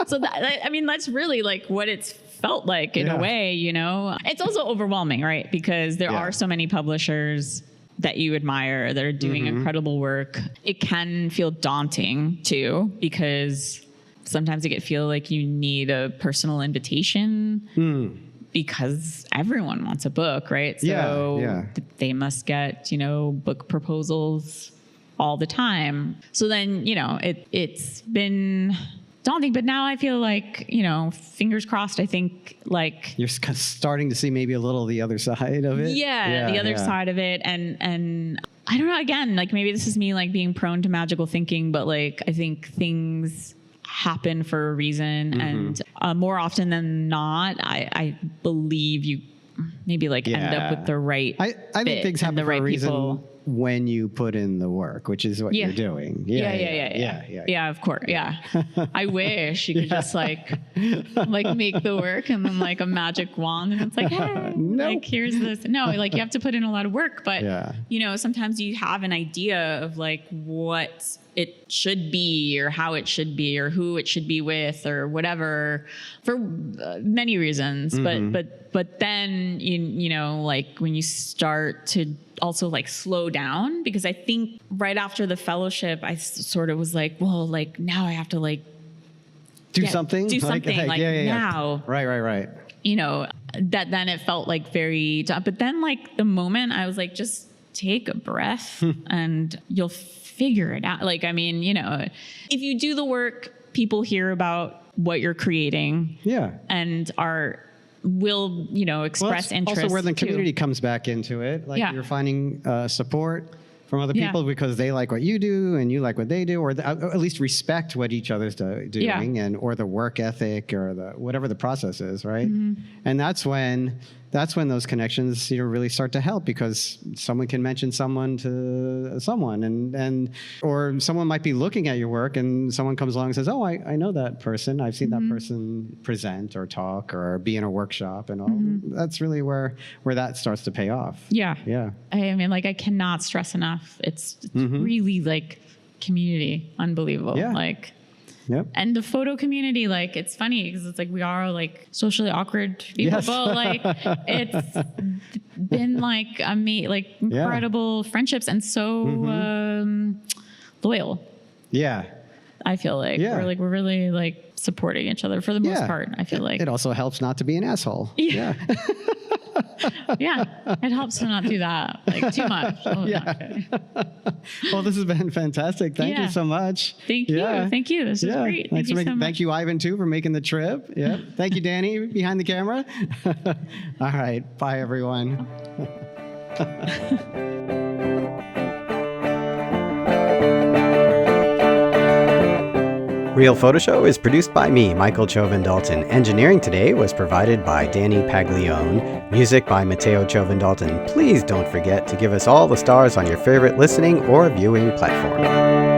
So that's really like what it's felt like in a way. It's also overwhelming, right? Because there are so many publishers that you admire that are doing incredible work. It can feel daunting too, because sometimes it can feel like you need a personal invitation because everyone wants a book, right? So they must get, book proposals all the time. So then, it's been daunting, but now I feel like, fingers crossed, I think like you're starting to see maybe a little the other side of it. The other side of it. And I don't know, again, like maybe this is me like being prone to magical thinking, but like, I think things happen for a reason. And more often than not, I believe you maybe like end up with the right I think things happen for a reason. People. When you put in the work, which is what you're doing. Yeah, of course. Yeah. I wish you could just like make the work and then like a magic wand and it's like, hey, like here's this. No, like you have to put in a lot of work, but sometimes you have an idea of like what it should be or how it should be or who it should be with or whatever for many reasons. But then, like when you start to also like slow down, because I think right after the fellowship, I sort of was like, well, like now I have to like do something now. Right. That then it felt like very, but then like the moment I was like, just take a breath and you'll figure it out. Like, I mean, if you do the work, people hear about what you're creating and will express interest. Also where the too. Community comes back into it. Like you're finding support from other people because they like what you do and you like what they do, or at least respect what each other's doing or the work ethic or the whatever the process is, right? And that's when those connections really start to help, because someone can mention someone to someone, and or someone might be looking at your work and someone comes along and says, oh, I know that person. I've seen that person present or talk or be in a workshop and all. That's really where that starts to pay off. Yeah. I mean, like I cannot stress enough. It's really like community. Unbelievable. Yeah. Like Yep. And the photo community, like, it's funny because it's like we are like socially awkward people, Yes. but like it's been like incredible friendships and so loyal. Yeah. I feel like we're really like supporting each other for the most part. I feel like it also helps not to be an asshole. Yeah. Yeah, it helps to not do that like too much. Oh, Yeah. Well, this has been fantastic. Thank you so much. Thank you. Thank you. This is great. Thank you so much. Thank you, Ivan, too, for making the trip. Yeah. Thank you, Danny, behind the camera. All right. Bye, everyone. Real Photo Show is produced by me, Michael Chovan Dalton. Engineering today was provided by Danny Paglione. Music by Matteo Chovan Dalton. Please don't forget to give us all the stars on your favorite listening or viewing platform.